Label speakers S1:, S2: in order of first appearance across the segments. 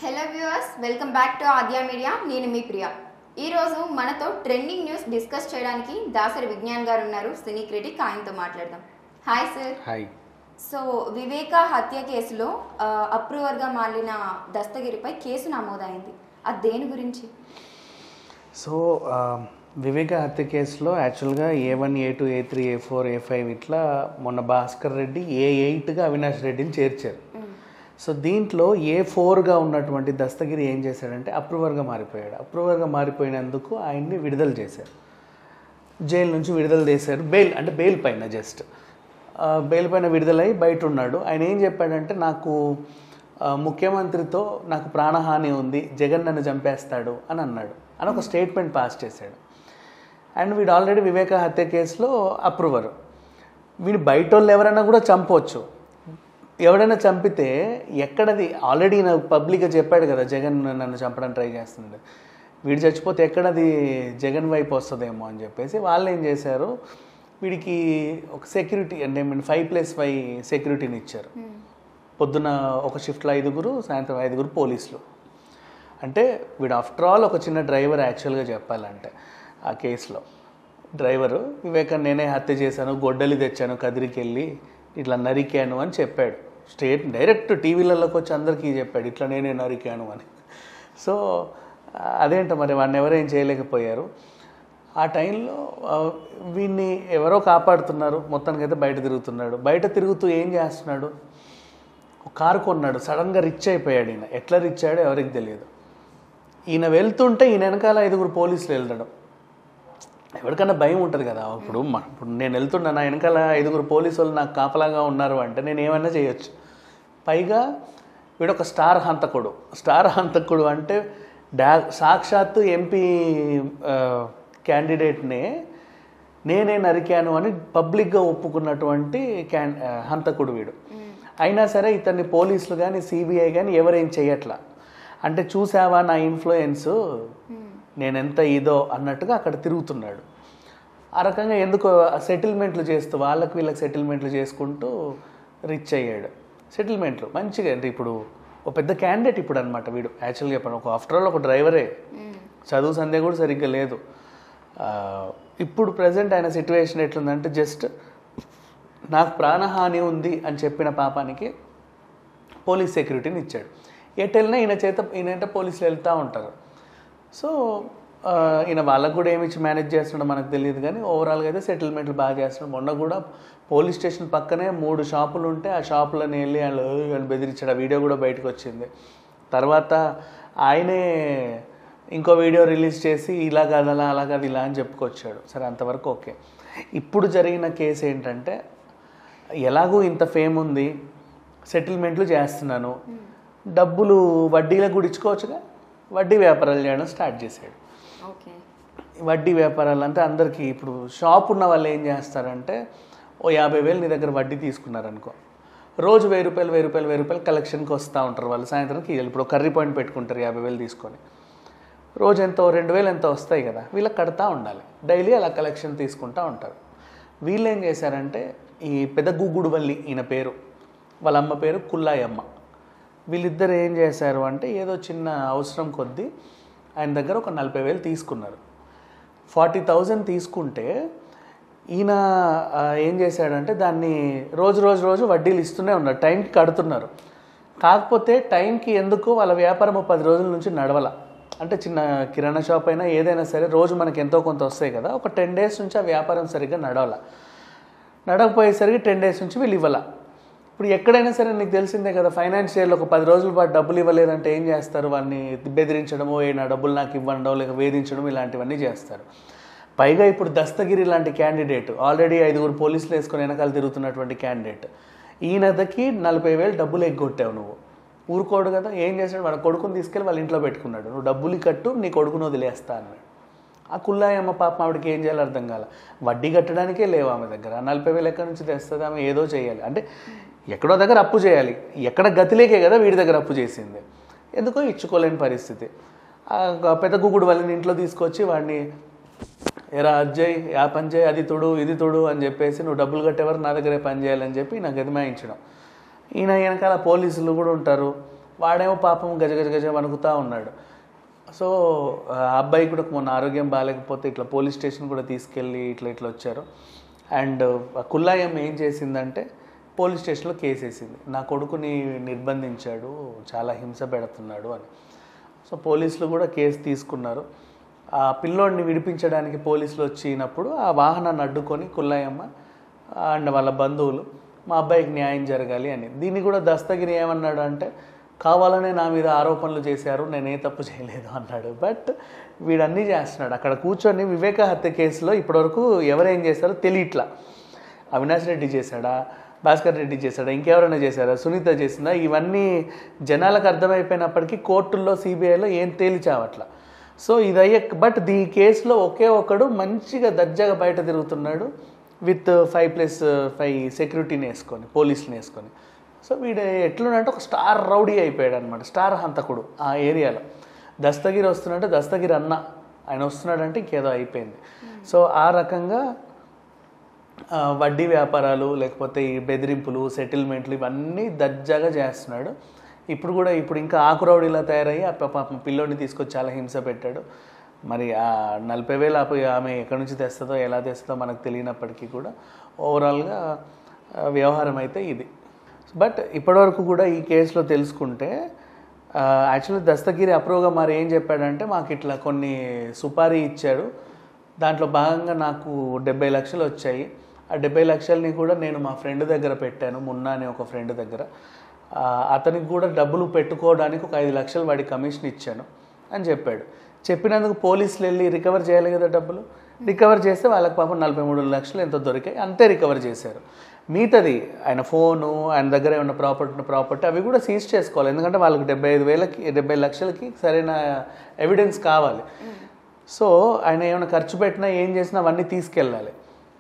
S1: Hello viewers, welcome back to Aadya media. నేను మీ ప్రియా. ఈరోజు మనతో ట్రెండింగ్ న్యూస్ డిస్కస్ చేయడానికి దాసరి విజ్ఞాన్ గారు ఉన్నారు, సినీ క్రిటిక్. ఆయనతో మాట్లాడదాం. Hi sir.
S2: హాయ్.
S1: సో వివేక హత్య కేసులో అప్రూవర్గా మారిన దస్తగిరిపై కేసు నమోదైంది. అది దేని గురించి?
S2: సో వివేక హత్య కేసులో యాక్చువల్గా A1, A2, A3, A4, A5 ఇట్లా మొన్న భాస్కర్ రెడ్డి A8గా అవినాష్ రెడ్డిని చేర్చారు. సో దీంట్లో A4గా ఉన్నటువంటి దస్తగిరి ఏం చేశాడంటే అప్రూవర్గా మారిపోయాడు. అప్రూవర్గా మారిపోయినందుకు ఆయన్ని విడుదల చేశారు, జైలు నుంచి విడుదల చేశారు. బెయిల్ పైన జస్ట్ బెయిల్ పైన విడుదలై బయట ఉన్నాడు. ఆయన ఏం చెప్పాడంటే, నాకు ముఖ్యమంత్రితో నాకు ప్రాణహాని ఉంది, జగన్ నన్ను చంపేస్తాడు అని అన్నాడు అని ఒక స్టేట్మెంట్ పాస్ చేశాడు. అండ్ వీడు ఆల్రెడీ వివేక హత్య కేసులో అప్రూవర్. వీడు బయట వాళ్ళు ఎవరైనా కూడా చంపవచ్చు. ఎవడైనా చంపితే ఎక్కడది, ఆల్రెడీ నాకు పబ్లిక్గా చెప్పాడు కదా జగన్ నన్ను చంపడానికి ట్రై చేస్తుంది, వీడు చచ్చిపోతే ఎక్కడది జగన్ వైపు వస్తుందేమో అని చెప్పేసి వాళ్ళు ఏం చేశారు, వీడికి ఒక సెక్యూరిటీ అంటే 5+5 సెక్యూరిటీని ఇచ్చారు. పొద్దున ఒక షిఫ్ట్లో 5, సాయంత్రం 5 పోలీసులు. అంటే వీడు ఆఫ్టర్ ఆల్ ఒక చిన్న డ్రైవర్. యాక్చువల్గా చెప్పాలంటే ఆ కేసులో డ్రైవరు వివేకాన్ని నేనే హత్య చేశాను, గొడ్డలి తెచ్చాను, కదిరికి వెళ్ళి ఇట్లా నరికాను అని చెప్పాడు. డైరెక్ట్ టీవీలలోకి వచ్చి అందరికీ చెప్పాడు ఇట్లా నేనే నరికాను అని. సో అదేంటో మరి వాడిని ఎవరేం చేయలేకపోయారు. ఆ టైంలో వీడిని ఎవరో కాపాడుతున్నారు. మొత్తానికైతే బయట తిరుగుతున్నాడు. బయట తిరుగుతూ ఏం చేస్తున్నాడు, ఒక కారు కొన్నాడు. సడన్గా రిచ్ అయిపోయాడు ఈయన. ఎట్లా రిచ్ అయ్యాడో ఎవరికి తెలియదు. ఈయన వెళ్తుంటే ఈయన వెనకాల 5 పోలీసులు వెళ్ళడం. ఎవరికన్నా భయం ఉంటుంది కదా. ఇప్పుడు నేను వెళ్తున్నా, నా వెనకాల 5 పోలీసు వాళ్ళు నాకు కాపలాగా ఉన్నారు అంటే నేను ఏమైనా చేయొచ్చు. పైగా వీడు ఒక స్టార్ హంతకుడు అంటే సాక్షాత్తు ఎంపీ క్యాండిడేట్నే నేనే నరికాను అని పబ్లిక్గా ఒప్పుకున్నటువంటి హంతకుడు వీడు. అయినా సరే ఇతన్ని పోలీసులు కానీ సిబిఐ కానీ ఎవరేం చేయట్లా. అంటే చూసావా నా ఇన్ఫ్లుయెన్సు, నేనెంత ఇదో అన్నట్టుగా అక్కడ తిరుగుతున్నాడు. ఆ రకంగా ఎందుకో సెటిల్మెంట్లు చేస్తూ వీళ్ళకి సెటిల్మెంట్లు చేసుకుంటూ రిచ్ అయ్యాడు. సెటిల్మెంట్లు మంచిగా. అంటే ఇప్పుడు ఒక పెద్ద క్యాండిడేట్ ఇప్పుడు అనమాట వీడు. యాక్చువల్గా చెప్పాను, ఆఫ్టర్ ఆల్ ఒక డ్రైవరే, చదువు సంధ్య కూడా సరిగ్గా లేదు. ఇప్పుడు ప్రజెంట్ ఆయన సిచ్యువేషన్ ఎట్లుందంటే, జస్ట్ నాకు ప్రాణహాని ఉంది అని చెప్పిన పాపానికి పోలీస్ సెక్యూరిటీని ఇచ్చాడు. ఎటు వెళ్ళినా ఈయనంటే పోలీసులు వెళ్తూ ఉంటారు. సో ఈయన వాళ్ళకు కూడా ఏమిచ్చి మేనేజ్ చేస్తున్నాడో మనకు తెలియదు, కానీ ఓవరాల్గా అయితే సెటిల్మెంట్లు బాగా చేస్తున్నాడు. మొన్న కూడా పోలీస్ స్టేషన్ పక్కనే 3 షాపులు ఉంటే ఆ షాపులను వెళ్ళి వాళ్ళు బెదిరించాడు. ఆ వీడియో కూడా బయటకు వచ్చింది. తర్వాత ఆయనే ఇంకో వీడియో రిలీజ్ చేసి ఇలా కాదు అలా కాదు ఇలా అని చెప్పుకొచ్చాడు. సరే, అంతవరకు ఓకే. ఇప్పుడు జరిగిన కేసు ఏంటంటే, ఎలాగూ ఇంత ఫేమ్ ఉంది, సెటిల్మెంట్లు చేస్తున్నాను, డబ్బులు వడ్డీలకు కూడా ఇచ్చుకోవచ్చుగా, వడ్డీ వ్యాపారాలు చేయడం స్టార్ట్ చేశాడు. వడ్డీ వ్యాపారాలు అంటే అందరికీ ఇప్పుడు షాప్ ఉన్న వాళ్ళు ఏం చేస్తారంటే, ఓ 50,000 నీ దగ్గర వడ్డీ తీసుకున్నారనుకో, రోజు 1,000 రూపాయలు కలెక్షన్కి వస్తూ ఉంటారు వాళ్ళు. సాయంత్రంకి ఇప్పుడు కర్రీ పాయింట్ పెట్టుకుంటారు 50,000 తీసుకొని, రోజు ఎంతో 2,000 ఎంతో వస్తాయి కదా, వీళ్ళకి కడతా ఉండాలి. డైలీ అలా కలెక్షన్ తీసుకుంటూ ఉంటారు. వీళ్ళు ఏం చేశారంటే, ఈ పెద్ద గుగ్గుడువల్లి ఈయన పేరు, వాళ్ళ అమ్మ పేరు కుల్లాయమ్మ, వీళ్ళిద్దరు ఏం చేశారు అంటే, ఏదో చిన్న అవసరం కొద్దీ ఆయన దగ్గర ఒక 40,000 తీసుకున్నారు. 40,000 తీసుకుంటే ఈయన ఏం చేశాడంటే, దాన్ని రోజు వడ్డీలు ఇస్తూనే ఉన్నారు, టైంకి కడుతున్నారు. కాకపోతే టైంకి ఎందుకు వాళ్ళ వ్యాపారం 10 రోజుల నుంచి నడవల. అంటే చిన్న కిరాణా షాప్ అయినా ఏదైనా సరే రోజు మనకి ఎంతో కొంత వస్తాయి కదా, ఒక 10 డేస్ నుంచి ఆ వ్యాపారం సరిగ్గా నడవకపోయేసరికి 10 డేస్ నుంచి వీళ్ళు ఇవ్వాల. ఇప్పుడు ఎక్కడైనా సరే నీకు తెలిసిందే కదా, ఫైనాన్షియల్ ఒక 10 రోజుల పాటు డబ్బులు ఇవ్వలేదంటే ఏం చేస్తారు, వాడిని బెదిరించడమో, నా డబ్బులు నాకు ఇవ్వండో, లేక వేధించడం, ఇలాంటివన్నీ చేస్తారు. పైగా ఇప్పుడు దస్తగిరి లాంటి క్యాండిడేట్, ఆల్రెడీ 5 పోలీసులు వేసుకొని వెనకాల తిరుగుతున్నటువంటి క్యాండిడేట్, ఈయనకి 40,000 డబ్బులు ఎగ్గొట్టావు నువ్వు. ఊరుకోడు కదా, ఏం చేశాడు, వాడు కొడుకుని తీసుకెళ్ళి వాళ్ళ ఇంట్లో పెట్టుకున్నాడు. నువ్వు డబ్బులు కట్టు, నీ కొడుకును వదిలేస్తా అన్నాడు. ఆ కుల్లాయమ్మ పాప ఆవిడకి ఏం చేయాలో అర్థం కాల. వడ్డీ కట్టడానికే లేవు ఆమె దగ్గర. 40,000 ఎక్కడి నుంచి తెస్తుంది ఆమె? ఏదో చేయాలి అంటే ఎక్కడో దగ్గర అప్పు చేయాలి. ఎక్కడ గతిలేకే కదా వీడి దగ్గర అప్పు చేసింది. ఎందుకో ఇచ్చుకోలేని పరిస్థితి. పెద్ద గుగ్గుడు వాళ్ళని ఇంట్లో తీసుకొచ్చి వాడిని ఎరా అజ్జయ్ ఆ పని చేయి, అది తొడు ఇది తొడు అని చెప్పేసి, నువ్వు డబ్బులు కట్టేవారు నా దగ్గరే పని చేయాలని చెప్పి నాకు ఎదమాయించడం. ఈయన వెనకాల పోలీసులు కూడా ఉంటారు, వాడేమో పాపం గజ గజ గజ వణుకుతూ ఉన్నాడు. సో ఆ అబ్బాయి కూడా మొన్న ఆరోగ్యం బాగాలేకపోతే ఇట్లా పోలీస్ స్టేషన్ కూడా తీసుకెళ్ళి ఇట్లా వచ్చారు. అండ్ కుల్లాయం ఏం చేసిందంటే పోలీస్ స్టేషన్లో కేసు వేసింది, నా కొడుకుని నిర్బంధించాడు, చాలా హింస పెడుతున్నాడు అని. సో పోలీసులు కూడా కేసు తీసుకున్నారు. ఆ పిల్లోడిని విడిపించడానికి పోలీసులు వచ్చినప్పుడు ఆ వాహనాన్ని అడ్డుకొని కుల్లాయమ్మ అండ్ వాళ్ళ బంధువులు మా అబ్బాయికి న్యాయం జరగాలి అని. దీన్ని కూడా దస్తగిరి ఏమన్నాడు అంటే, కావాలనే నా మీద ఆరోపణలు చేశారు, నేనే తప్పు చేయలేదు అన్నాడు. బట్ వీడన్నీ చేస్తున్నాడు. అక్కడ కూర్చొని వివేక హత్య కేసులో ఇప్పటివరకు ఎవరేం చేశారో తెలియట్లా. అవినాష్ రెడ్డి చేశాడా, భాస్కర్ రెడ్డి చేశాడా, ఇంకెవరైనా చేశారా, సునీత చేసిందా, ఇవన్నీ జనాలకు అర్థమైపోయినప్పటికీ కోర్టుల్లో సిబిఐలో ఏం తేల్చావట్లా. సో బట్ ఈ కేసులో ఒకే ఒకడు మంచిగా దర్జాగా బయట తిరుగుతున్నాడు విత్ 5+5 సెక్యూరిటీని వేసుకొని, పోలీసుని వేసుకొని. సో వీడు ఎట్లున్నంటే ఒక స్టార్ రౌడీ అయిపోయాడు అనమాట, స్టార్ హంతకుడు ఆ ఏరియాలో. దస్తగిరి వస్తున్నాడంటే దస్తగిరి అన్న, ఆయన వస్తున్నాడంటే ఇంకేదో అయిపోయింది. సో ఆ రకంగా వడ్డీ వ్యాపారాలు లేకపోతే ఈ బెదిరింపులు, సెటిల్మెంట్లు ఇవన్నీ దర్జాగా చేస్తున్నాడు. ఇప్పుడు ఇంకా ఆకురౌడీలా తయారయ్యి ఆ పాపం పిల్లోడిని తీసుకొచ్చి చాలా హింస పెట్టాడు. మరి ఆ 40,000 ఆమె ఎక్కడి నుంచి తెస్తుందో ఎలా తెస్తుందో మనకు తెలియనప్పటికీ కూడా ఓవరాల్గా వ్యవహారం అయితే ఇది. బట్ ఇప్పటివరకు కూడా ఈ కేసులో తెలుసుకుంటే యాక్చువల్లీ దస్తగిరి అప్రూవ్గా మరి ఏం చెప్పాడంటే, మాకు ఇట్లా కొన్ని సుపారీ ఇచ్చాడు, దాంట్లో భాగంగా నాకు 70 లక్షలు వచ్చాయి, ఆ 70 లక్షలని కూడా నేను మా ఫ్రెండ్ దగ్గర పెట్టాను, మున్నా అనే ఒక ఫ్రెండ్ దగ్గర. అతనికి కూడా డబ్బులు పెట్టుకోవడానికి ఒక 5 లక్షలు వాడి కమిషన్ ఇచ్చాను అని చెప్పాడు. చెప్పినందుకు పోలీసులు వెళ్ళి రికవర్ చేయాలి కదా డబ్బులు. రికవర్ చేస్తే వాళ్ళకి పాపం 43 లక్షలు ఎంతో దొరికాయి, అంతే రికవర్ చేశారు. మిగతాది ఆయన ఫోను, ఆయన దగ్గర ఏమన్నా ప్రాపర్టీ అవి కూడా సీజ్ చేసుకోవాలి. ఎందుకంటే వాళ్ళకి 70 లక్షలకి సరైన ఎవిడెన్స్ కావాలి. సో ఆయన ఏమైనా ఖర్చు పెట్టినా ఏం చేసినా అవన్నీ తీసుకెళ్ళాలి.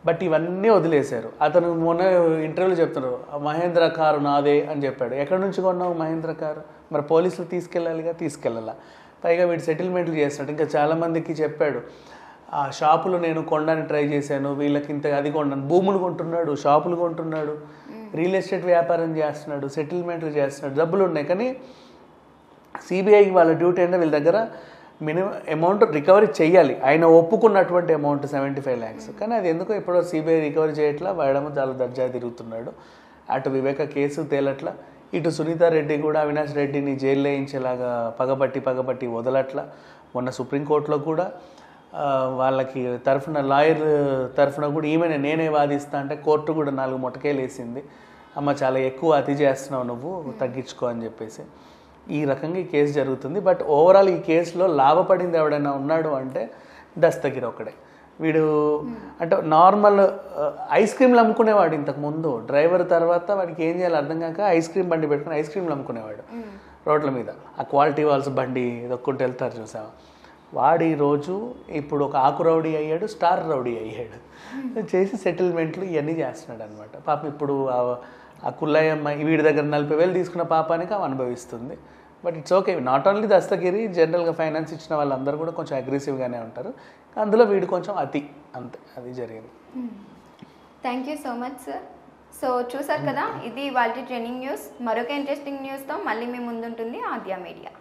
S2: బట్ ఇవన్నీ వదిలేశారు. అతను మొన్న ఇంటర్వ్యూలో చెప్తున్నారు, మహేంద్ర కారు నాదే అని చెప్పాడు. ఎక్కడి నుంచి కొన్నావు మహేంద్ర కారు? మరి పోలీసులు తీసుకెళ్ళాలిగా, తీసుకెళ్ళాలా. పైగా వీడు సెటిల్మెంట్లు చేస్తున్నాడు. ఇంకా చాలామందికి చెప్పాడు, ఆ షాపులు నేను కొనడానికి ట్రై చేశాను, వీళ్ళకి ఇంత అది కొన్నాను, భూములు కొంటున్నాడు, షాపులు కొంటున్నాడు, రియల్ ఎస్టేట్ వ్యాపారం చేస్తున్నాడు, సెటిల్మెంట్లు చేస్తున్నాడు, డబ్బులు ఉన్నాయి. కానీ సిబిఐకి వాళ్ళ డ్యూటీ అంటే వీళ్ళ దగ్గర మినిమం అమౌంట్ రికవరీ చేయాలి, ఆయన ఒప్పుకున్నటువంటి అమౌంట్ 75 lakhs. కానీ అది ఎందుకో ఎప్పుడో సిబిఐ రికవరీ చేయట్లా, వాడేమో చాలా దర్జా తిరుగుతున్నాడు. అటు వివేక కేసు తేలట్లా, ఇటు సునీత రెడ్డి కూడా అవినాష్ రెడ్డిని జైల్లో వేయించేలాగా పగబట్టి వదలట్లా. మొన్న సుప్రీంకోర్టులో కూడా వాళ్ళకి తరఫున లాయర్ తరఫున కూడా నేనే వాదిస్తా అంటే కోర్టు కూడా 4 మొట్టకేలు వేసింది, అమ్మ చాలా ఎక్కువ అతి చేస్తున్నావు నువ్వు, తగ్గించుకో అని చెప్పేసి. ఈ రకంగా ఈ కేసు జరుగుతుంది. బట్ ఓవరాల్ ఈ కేసులో లాభపడింది ఎవడైనా ఉన్నాడు అంటే దస్తగిరి ఒకడే. వీడు అంటే నార్మల్ ఐస్ క్రీమ్లు అమ్ముకునేవాడు ఇంతకుముందు, డ్రైవర్ తర్వాత వాడికి ఏం చేయాలో అర్థం కాక ఐస్ క్రీమ్ బండి పెట్టుకుని ఐస్ క్రీమ్లు అమ్ముకునేవాడు రోడ్ల మీద. ఆ క్వాలిటీ వాల్స్ బండి దొక్కుంటూ వెళ్తారు చూసావా, వాడి రోజు ఇప్పుడు ఒక ఆకు రౌడీ అయ్యాడు, స్టార్ రౌడీ అయ్యాడు. చేసి సెటిల్మెంట్లు ఇవన్నీ చేస్తున్నాడు అనమాట. పాపం ఇప్పుడు ఆ కుల్లయ్యమ్మ వీడి దగ్గర 40,000 తీసుకున్న పాపానికి ఆమె అనుభవిస్తుంది. But it's okay. Not only Dastagiri, జనరల్గా ఫైనాన్స్ ఇచ్చిన వాళ్ళందరూ కూడా కొంచెం అగ్రెసివ్గానే ఉంటారు. అందులో వీడు కొంచెం అంతే, అది జరిగింది.
S1: Thank you so much sir. So చూసారు కదా, ఇది వాళ్ళ ట్రెండింగ్ న్యూస్. మరొక ఇంట్రెస్టింగ్ న్యూస్తో మళ్ళీ మీ ముందుంటుంది ఆద్య మీడియా.